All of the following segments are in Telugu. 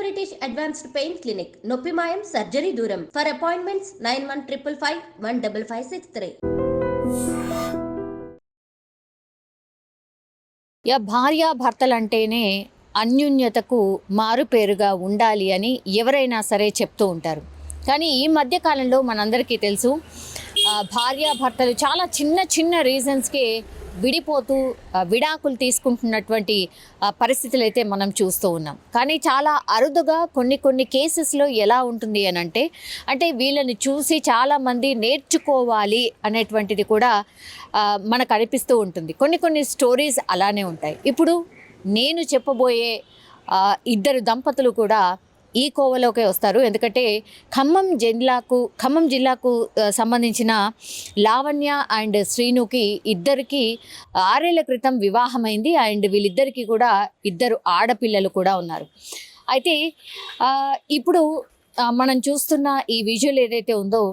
బ్రిటిష్ అడ్వాన్స్డ్ పెయిన్ క్లినిక్ నొప్పి మాయం సర్జరీ దూరం. For appointments 9155515563. భార్యాభర్తలంటేనే అన్యోన్యతకు మారుపేరుగా ఉండాలి అని ఎవరైనా సరే చెప్తూ ఉంటారు. కానీ ఈ మధ్య కాలంలో మనందరికీ తెలుసు, భార్యాభర్తలు చాలా చిన్న చిన్న రీజన్స్కే విడిపోతూ విడాకులు తీసుకుంటున్నటువంటి పరిస్థితులు అయితే మనం చూస్తూ ఉన్నాం. కానీ చాలా అరుదుగా కొన్ని కేసెస్లో ఎలా ఉంటుంది అని అంటే వీళ్ళని చూసి చాలామంది నేర్చుకోవాలి అనేటువంటిది కూడా మనకు అనిపిస్తూ ఉంటుంది. కొన్ని స్టోరీస్ అలానే ఉంటాయి. ఇప్పుడు నేను చెప్పబోయే ఇద్దరు దంపతులు కూడా ఈ కోవలోకే వస్తారు. ఎందుకంటే ఖమ్మం జిల్లాకు సంబంధించిన లావణ్య అండ్ శ్రీనుకి ఇద్దరికి 6 ఏళ్ల క్రితం వివాహమైంది. అండ్ వీళ్ళిద్దరికీ కూడా 2 ఆడపిల్లలు కూడా ఉన్నారు. అయితే ఇప్పుడు మనం చూస్తున్న ఈ విజువల్ ఏదైతే ఉందో,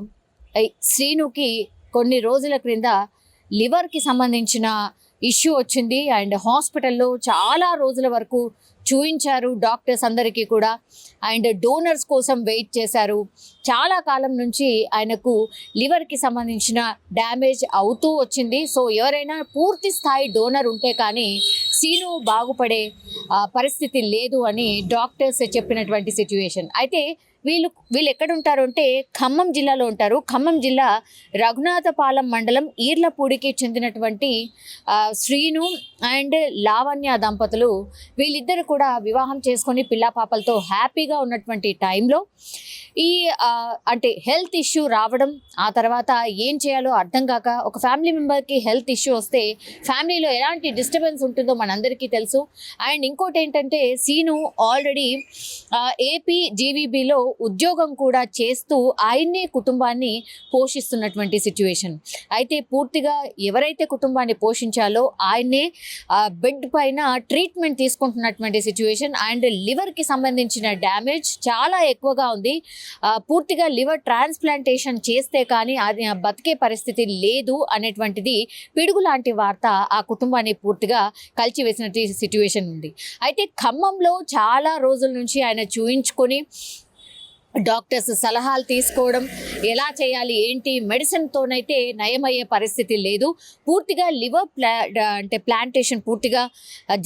శ్రీనుకి కొన్ని రోజుల క్రింద లివర్కి సంబంధించిన ఇష్యూ వచ్చింది. అండ్ హాస్పిటల్లో చాలా రోజుల వరకు చూయించారు డాక్టర్స్ అందరికీ కూడా. అండ్ డోనర్స్ కోసం వెయిట్ చేశారు. చాలా కాలం నుంచి ఆయనకు లివర్కి సంబంధించిన డ్యామేజ్ అవుతూ వచ్చింది. సో ఎవరైనా పూర్తి స్థాయి డోనర్ ఉంటే కానీ సీను బాగుపడే పరిస్థితి లేదు అని డాక్టర్స్ చెప్పినటువంటి సిచ్యువేషన్. అయితే వీళ్ళు ఎక్కడ ఉంటారు అంటే ఖమ్మం జిల్లాలో ఉంటారు. ఖమ్మం జిల్లా రఘునాథపాలెం మండలం ఈర్లపూడికి చెందినటువంటి శ్రీను అండ్ లావణ్య దంపతులు వీళ్ళిద్దరు కూడా వివాహం చేసుకొని పిల్లాపాపలతో హ్యాపీగా ఉన్నటువంటి టైంలో ఈ అంటే హెల్త్ ఇష్యూ రావడం, ఆ తర్వాత ఏం చేయాలో అర్థం కాక ఒక ఫ్యామిలీ మెంబర్కి హెల్త్ ఇష్యూ వస్తే ఫ్యామిలీలో ఎలాంటి డిస్టర్బెన్స్ ఉంటుందో మనందరికీ తెలుసు. అండ్ ఇంకోటి ఏంటంటే సీను ఆల్రెడీ ఏపీ జీవీబీలో ఉద్యోగం కూడా చేస్తూ ఆయన్నే కుటుంబాన్ని పోషిస్తున్నటువంటి సిచ్యువేషన్. అయితే పూర్తిగా ఎవరైతే కుటుంబాన్ని పోషించాలో ఆయన్నే బెడ్ పైన ట్రీట్మెంట్ తీసుకుంటున్నటువంటి సిచ్యువేషన్. అండ్ లివర్కి సంబంధించిన డ్యామేజ్ చాలా ఎక్కువగా ఉంది. పూర్తిగా లివర్ ట్రాన్స్ప్లాంటేషన్ చేస్తే కానీ అది బతికే పరిస్థితి లేదు అనేటువంటిది పిడుగు లాంటి వార్త ఆ కుటుంబాన్ని పూర్తిగా కలిచివేసినట్టు సిచ్యువేషన్ ఉంది. అయితే ఖమ్మంలో చాలా రోజుల నుంచి ఆయన చూయించుకొని డాక్టర్స్ సలహాలు తీసుకోవడం, ఎలా చేయాలి ఏంటి, మెడిసిన్తోనైతే నయమయ్యే పరిస్థితి లేదు. పూర్తిగా లివర్ ప్లాంటేషన్ పూర్తిగా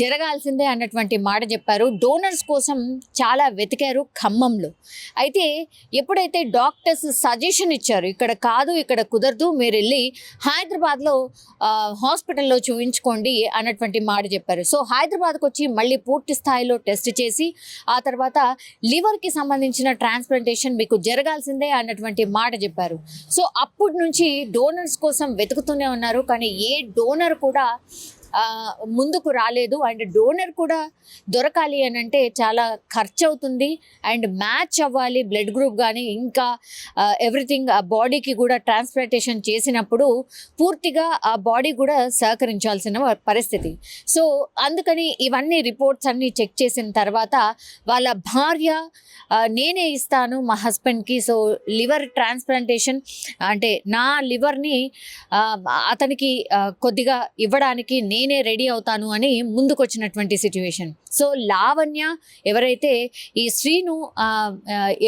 జరగాల్సిందే అన్నటువంటి మాట చెప్పారు. డోనర్స్ కోసం చాలా వెతికారు ఖమ్మంలో. అయితే ఎప్పుడైతే డాక్టర్స్ సజెషన్ ఇచ్చారు, ఇక్కడ కాదు, ఇక్కడ కుదరదు, మీరు వెళ్ళి హైదరాబాద్లో హాస్పిటల్లో చూపించుకోండి అన్నటువంటి మాట చెప్పారు. సో హైదరాబాద్కి వచ్చి మళ్ళీ పూర్తి స్థాయిలో టెస్ట్ చేసి ఆ తర్వాత లివర్కి సంబంధించిన ట్రాన్స్ప్లాంటేషన్ మీకు జరగాల్సిందే అన్నటువంటి మాట చెప్పారు. సో అప్పటి నుంచి డోనర్స్ కోసం వెతుకుతూనే ఉన్నారు. కానీ ఏ డోనర్ కూడా ముందుకు రాలేదు. అండ్ డోనర్ కూడా దొరకాలి అని అంటే చాలా ఖర్చు అవుతుంది. అండ్ మ్యాచ్ అవ్వాలి బ్లడ్ గ్రూప్ కానీ ఇంకా ఎవ్రీథింగ్ ఆ బాడీకి కూడా ట్రాన్స్ప్లాంటేషన్ చేసినప్పుడు పూర్తిగా ఆ బాడీ కూడా సహకరించాల్సిన పరిస్థితి. సో అందుకని ఇవన్నీ రిపోర్ట్స్ అన్నీ చెక్ చేసిన తర్వాత వాళ్ళ భార్య నేనే ఇస్తాను మా హస్బెండ్కి, సో లివర్ ట్రాన్స్ప్లాంటేషన్ అంటే నా లివర్ని అతనికి కొద్దిగా ఇవ్వడానికి నేనే రెడీ అవుతాను అని ముందుకొచ్చినటువంటి సిచ్యువేషన్. సో లావణ్య ఎవరైతే ఈ శ్రీను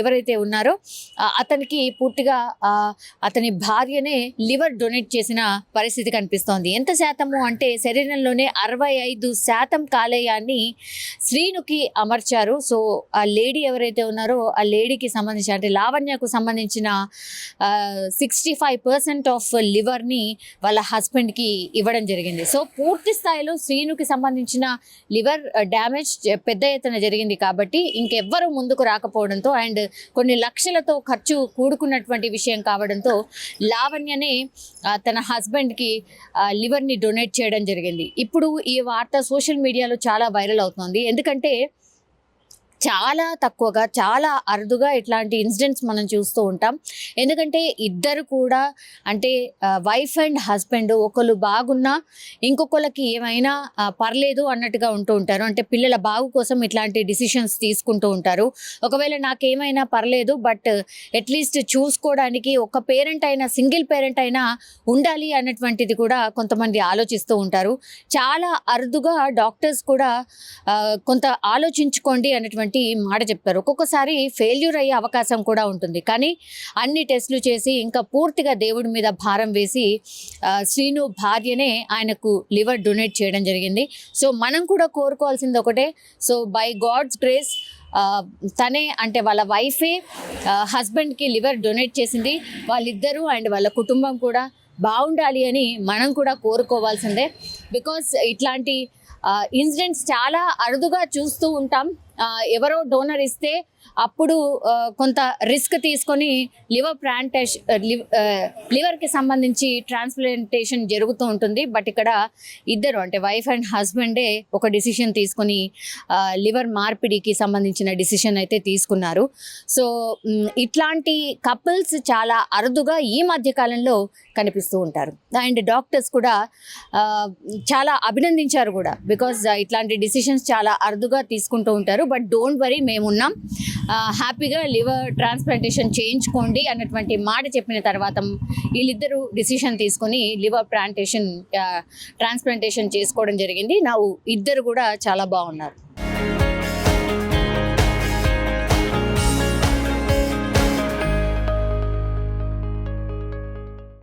ఎవరైతే ఉన్నారో అతనికి పూర్తిగా అతని భార్యనే లివర్ డొనేట్ చేసిన పరిస్థితి కనిపిస్తోంది. ఎంత శాతము అంటే శరీరంలోనే 65% కాలేయాన్ని శ్రీనుకి అమర్చారు. సో ఆ లేడీ ఎవరైతే ఉన్నారో ఆ లేడీకి సంబంధించి అంటే లావణ్యకు సంబంధించిన 65% ఆఫ్ లివర్ని వాళ్ళ హస్బెండ్కి ఇవ్వడం జరిగింది. సో పూర్తి స్థాయిలో శ్రీనుకి సంబంధించిన లివర్ డ్యామేజ్ పెద్ద ఎత్తున జరిగింది కాబట్టి ఇంకెవ్వరూ ముందుకు రాకపోవడంతో అండ్ కొన్ని లక్షలతో ఖర్చు కూడుకున్నటువంటి విషయం కావడంతో లావణ్యనే తన హస్బెండ్కి లివర్ని డొనేట్ చేయడం జరిగింది. ఇప్పుడు ఈ వార్త సోషల్ మీడియాలో చాలా వైరల్ అవుతుంది. ఎందుకంటే చాలా తక్కువగా చాలా అరుదుగా ఇట్లాంటి ఇన్సిడెంట్స్ మనం చూస్తూ ఉంటాం. ఎందుకంటే ఇద్దరు కూడా అంటే వైఫ్ అండ్ హస్బెండ్ ఒకళ్ళు బాగున్నా ఇంకొకళ్ళకి ఏమైనా పర్లేదు అన్నట్టుగా ఉంటూ ఉంటారు. అంటే పిల్లల బాగు కోసం ఇట్లాంటి డిసిషన్స్ తీసుకుంటూ ఉంటారు. ఒకవేళ నాకేమైనా పర్లేదు బట్ అట్లీస్ట్ చూసుకోవడానికి ఒక పేరెంట్ అయినా సింగిల్ పేరెంట్ అయినా ఉండాలి అన్నటువంటిది కూడా కొంతమంది ఆలోచిస్తూ ఉంటారు. చాలా అరుదుగా డాక్టర్స్ కూడా కొంత ఆలోచించుకోండి అన్నటువంటి అనేటువంటి మాట చెప్తారు. ఒక్కొక్కసారి ఫెయిల్యూర్ అయ్యే అవకాశం కూడా ఉంటుంది. కానీ అన్ని టెస్టులు చేసి ఇంకా పూర్తిగా దేవుడి మీద భారం వేసి శ్రీను భార్యనే ఆయనకు లివర్ డొనేట్ చేయడం జరిగింది. సో మనం కూడా కోరుకోవాల్సింది ఒకటే, సో బై గాడ్స్ గ్రేస్ తనే అంటే వాళ్ళ వైఫే హస్బెండ్కి లివర్ డొనేట్ చేసింది. వాళ్ళిద్దరూ అండ్ వాళ్ళ కుటుంబం కూడా బాగుండాలి అని మనం కూడా కోరుకోవాల్సిందే. బికాస్ ఇట్లాంటి ఇన్సిడెంట్స్ చాలా అరుదుగా చూస్తూ ఉంటాం. ఎవరో డోనర్ ఇస్తే అప్పుడు కొంత రిస్క్ తీసుకొని లివర్కి సంబంధించి ట్రాన్స్ప్లాంటేషన్ జరుగుతూ ఉంటుంది. బట్ ఇక్కడ ఇద్దరు అంటే వైఫ్ అండ్ హస్బెండే ఒక డిసిషన్ తీసుకొని లివర్ మార్పిడికి సంబంధించిన డిసిషన్ అయితే తీసుకున్నారు. సో ఇట్లాంటి కపుల్స్ చాలా అరుదుగా ఈ మధ్యకాలంలో కనిపిస్తూ ఉంటారు. అండ్ డాక్టర్స్ కూడా చాలా అభినందించారు కూడా. బికాజ్ ఇట్లాంటి డిసిషన్స్ చాలా అరుదుగా తీసుకుంటూ ఉంటారు. బట్ డోంట్ వరీ, మేమున్నాం, హ్యాపీగా లివర్ ట్రాన్స్ప్లాంటేషన్ చేయించుకోండి అన్నటువంటి మాట చెప్పిన తర్వాత వీళ్ళిద్దరూ డిసిషన్ తీసుకొని లివర్ ట్రాన్స్ప్లాంటేషన్ చేసుకోవడం జరిగింది. నా ఇద్దరు కూడా చాలా బాగున్నారు.